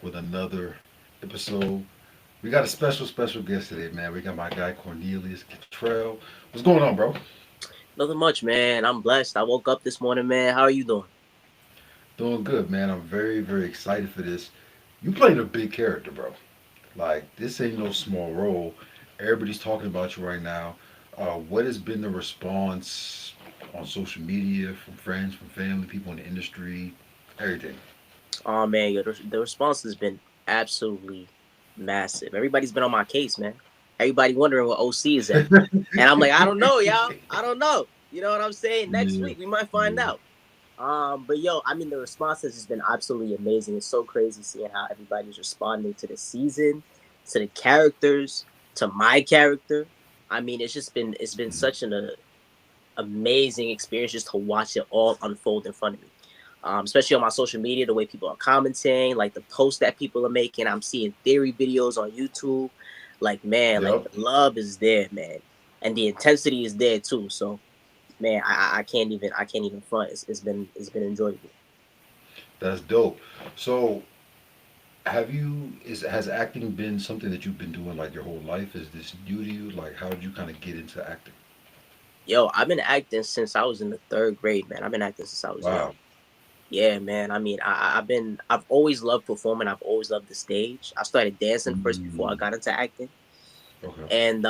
with another episode. We got a special guest today, man. We got my guy Cornelius Kittrel. What's going on, bro? Nothing much, man. I'm blessed. I woke up this morning, man. How are you doing? Doing good, man. I'm very excited for this. You played a big character, bro. Like this ain't no small role. Everybody's talking about you right now. What has been the response on social media from friends, from family, people in the industry, everything? Oh man, the response has been absolutely massive. Everybody's been on my case, man. Everybody wondering where O-Cee is at, and I'm like, I don't know, y'all. I don't know. You know what I'm saying? Next Yeah, week we might find yeah. out. But yo, I mean, the response has just been absolutely amazing. It's so crazy seeing how everybody's responding to the season, to the characters, to my character. I mean, it's been such an amazing experience just to watch it all unfold in front of me. Especially on my social media, the way people are commenting, like the posts that people are making. I'm seeing theory videos on YouTube. Like, man, like Yep. the love is there, man, and the intensity is there too. So, man, I can't even front. It's been enjoyable. That's dope. So, has acting been something that you've been doing like your whole life? Is this new to you? Like, how did you kind of get into acting? Yo, I've been acting since I was in the third grade, man. I've been acting since I was young. Wow. Yeah, man. I mean, I've always loved performing. I've always loved the stage. I started dancing first before I Mm, got into acting, okay. and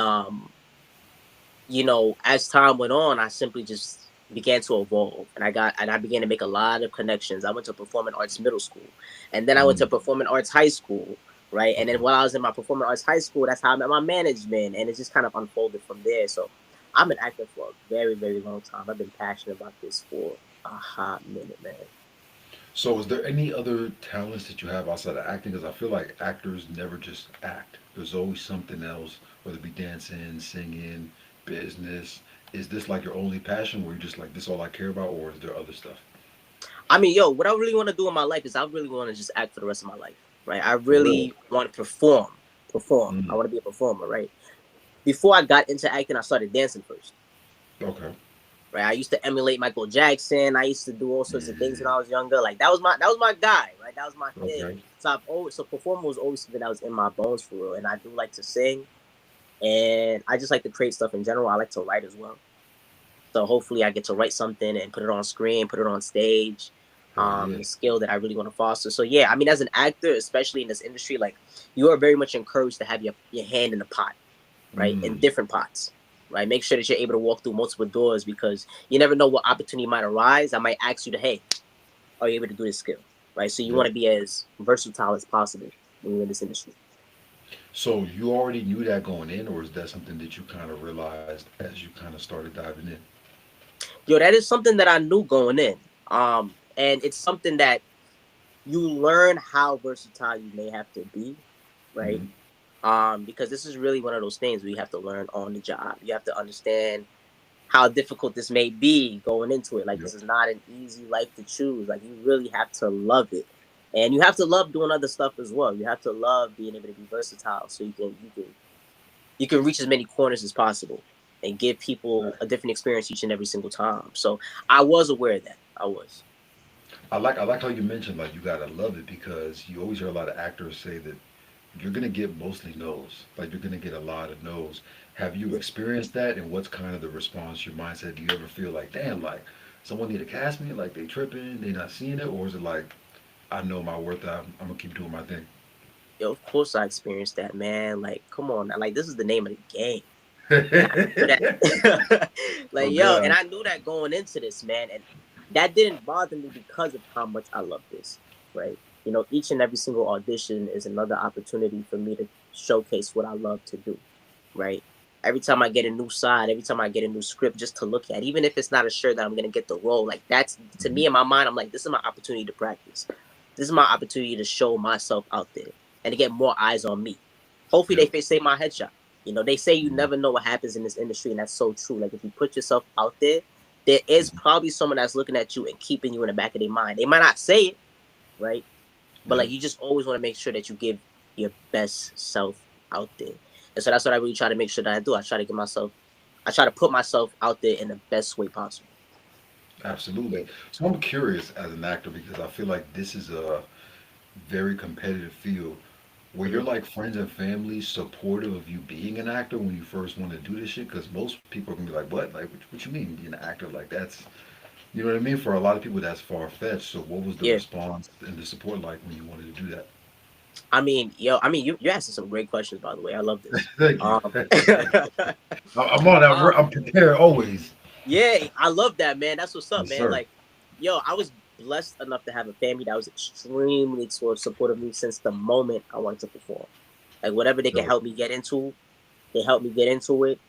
as time went on, I simply just began to evolve, and I began to make a lot of connections. I went to performing arts middle school, and then I went to Mm, performing arts high school, right? And then okay. while I was in my performing arts high school, that's how I met my management, and it just kind of unfolded from there. So I've been acting for a very long time. I've been passionate about this for a hot minute, man. So, is there any other talents that you have outside of acting? Because I feel like actors never just act. There's always something else, whether it be dancing, singing, business. Is this like your only passion, where you're just like, this is all I care about, or is there other stuff? I mean, yo, what I really want to do in my life is I really want to just act for the rest of my life, right? I For real? really want to perform. I Mm, want to be a performer, right? Before I got into acting, I started dancing first, okay. right? I used to emulate Michael Jackson. I used to do all sorts of things when Yeah. I was younger. Like that was my guy, right? That was my thing. Okay. So performing was always something that was in my bones for real. And I do like to sing, and I just like to create stuff in general. I like to write as well. So hopefully I get to write something and put it on screen, put it on stage. Hell yeah. A skill that I really want to foster. So yeah, I mean, as an actor, especially in this industry, like you are very much encouraged to have your hand in the pot, right? In Mm, different pots, right? Make sure that you're able to walk through multiple doors because you never know what opportunity might arise. I might ask you to, hey, are you able to do this skill, right? So you want yep. to be as versatile as possible when you're in this industry. So you already knew that going in, or is that something that you kind of realized as you kind of started diving in? Yo, that is something that I knew going in. And it's something that you learn how versatile you may have to be, right? Hmm. Because this is really one of those things where you have to learn on the job. You have to understand how difficult this may be going into it. Like Yep. this is not an easy life to choose. Like you really have to love it. And you have to love doing other stuff as well. You have to love being able to be versatile so you can reach as many corners as possible and give people a different experience each and every single time. So I was aware of that. I was. I like how you mentioned like you gotta love it because you always hear a lot of actors say that you're gonna get mostly no's. Like you're gonna get a lot of no's. Have you Yeah. experienced that, and what's kind of the response, your mindset? Do you ever feel like, damn, like someone need to cast me, like they tripping, they not seeing it, or is it like I know my worth, I'm gonna keep doing my thing? Yo, of course I experienced that, man. Like, come on, like this is the name of the game. And I knew that. Oh Like, yo, and God. I knew that going into this, man. And that didn't bother me because of how much I love this, right? Each and every single audition is another opportunity for me to showcase what I love to do, right? Every time I get a new side, every time I get a new script just to look at, even if it's not a sure that I'm going to get the role, like that's to Mhm. me in my mind, I'm like, this is my opportunity to practice. This is my opportunity to show myself out there and to get more eyes on me. Hopefully, Yep. they say my headshot. They say you Mhm. never know what happens in this industry, and that's so true. Like if you put yourself out there is Mhm. probably someone that's looking at you and keeping you in the back of their mind. They might not say it, right? But Yep. like you just always want to make sure that you give your best self out there. And so that's what I really try to make sure that I do. I try to put myself out there in the best way possible. Absolutely. Yeah. So I'm curious as an actor because I feel like this is a very competitive field where you're Mhm. like friends and family supportive of you being an actor when you first want to do this shit? Because most people are gonna be like, "What? Like, what you mean being an actor? Like, that's you know what I mean." For a lot of people, that's far fetched. So, what was the Yeah. response and the support like when you wanted to do that? I mean, yo, I mean, you're asking some great questions, by the way. I love this. Thank you. Um, I'm on that. um, I'm prepared always. yeah, I love that, man. That's what's up, Yes, man. sir. Like, yo, I was blessed enough to have a family that was extremely supportive of me since the moment I wanted to perform. Like, whatever they can Dope. help me get into, they helped me get into it.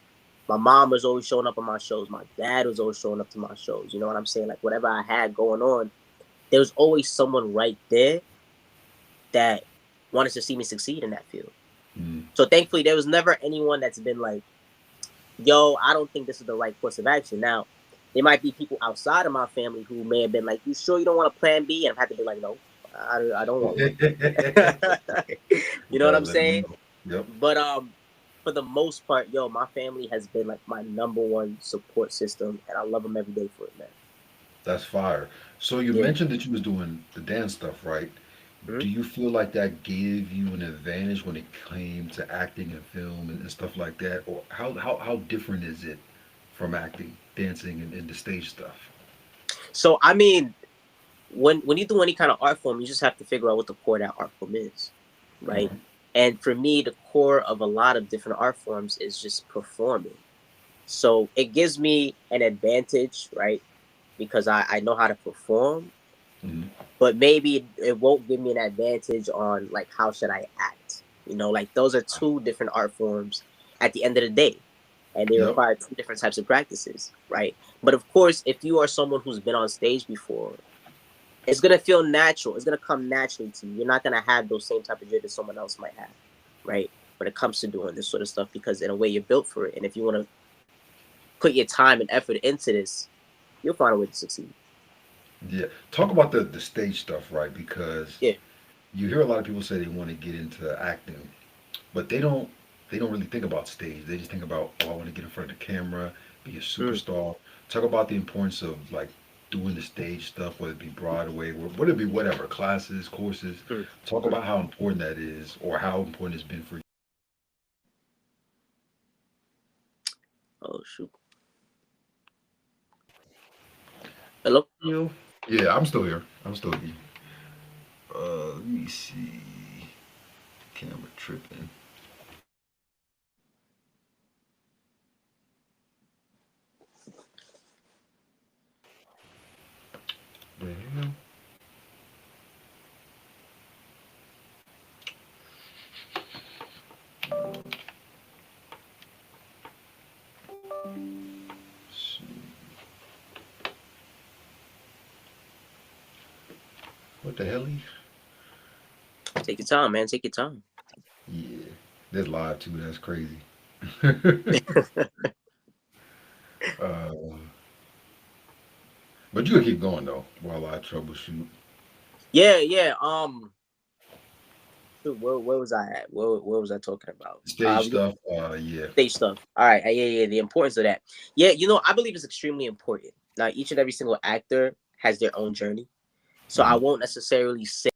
My mom was always showing up on my shows. My dad was always showing up to my shows. You know what I'm saying? Like, whatever I had going on, there was always someone right there that wanted to see me succeed in that field. Mm. So thankfully, there was never anyone that's been like, yo, I don't think this is the right course of action. Now, there might be people outside of my family who may have been like, you sure you don't want a plan B? And I've had to be like, no, I don't want one. You know what Gotta I'm let them saying? know. Yep. But for the most part, yo, my family has been like my number one support system, and I love them every day for it, man. That's fire. So you Yeah. mentioned that you was doing the dance stuff, right? Mhm. Do you feel like that gave you an advantage when it came to acting and film and stuff like that? Or how different is it from acting, dancing, and the stage stuff? So I mean, when you do any kind of art form, you just have to figure out what the core of that art form is, right? Mhm. And for me, the core of a lot of different art forms is just performing. So it gives me an advantage, right? Because I know how to perform, Mhm. but maybe it won't give me an advantage on like how should I act. You know, like those are two different art forms at the end of the day. And they Yep. require two different types of practices, right? But of course, if you are someone who's been on stage before, it's gonna feel natural. It's gonna come naturally to you. You're not gonna have those same type of jitters someone else might have, right? When it comes to doing this sort of stuff, because in a way you're built for it. And if you want to put your time and effort into this, you'll find a way to succeed. Yeah. Talk about the stage stuff, right? Because Yeah. you hear a lot of people say they want to get into acting, but they don't really think about stage. They just think about, oh, I want to get in front of the camera, be a Mm. superstar. Talk about the importance of like doing the stage stuff, whether it be Broadway, whether it be whatever, classes, courses. Mm. Talk Mm. about how important that is or how important it's been for Oh shoot. Hello. you. Yeah, I'm still here. I'm still here. Let me see. Camera tripping. The hell? What the hell? Take your time, man. Take your time. Yeah, that's live too. That's crazy. uh, but you can keep going though while I troubleshoot. Yeah, yeah. Shoot, where was I at? Where was I talking about? Stage stuff. Yeah. Stage stuff. All right. Yeah, yeah. The importance of that. Yeah, I believe it's extremely important. Now, each and every single actor has their own journey, so I Mhm. won't necessarily say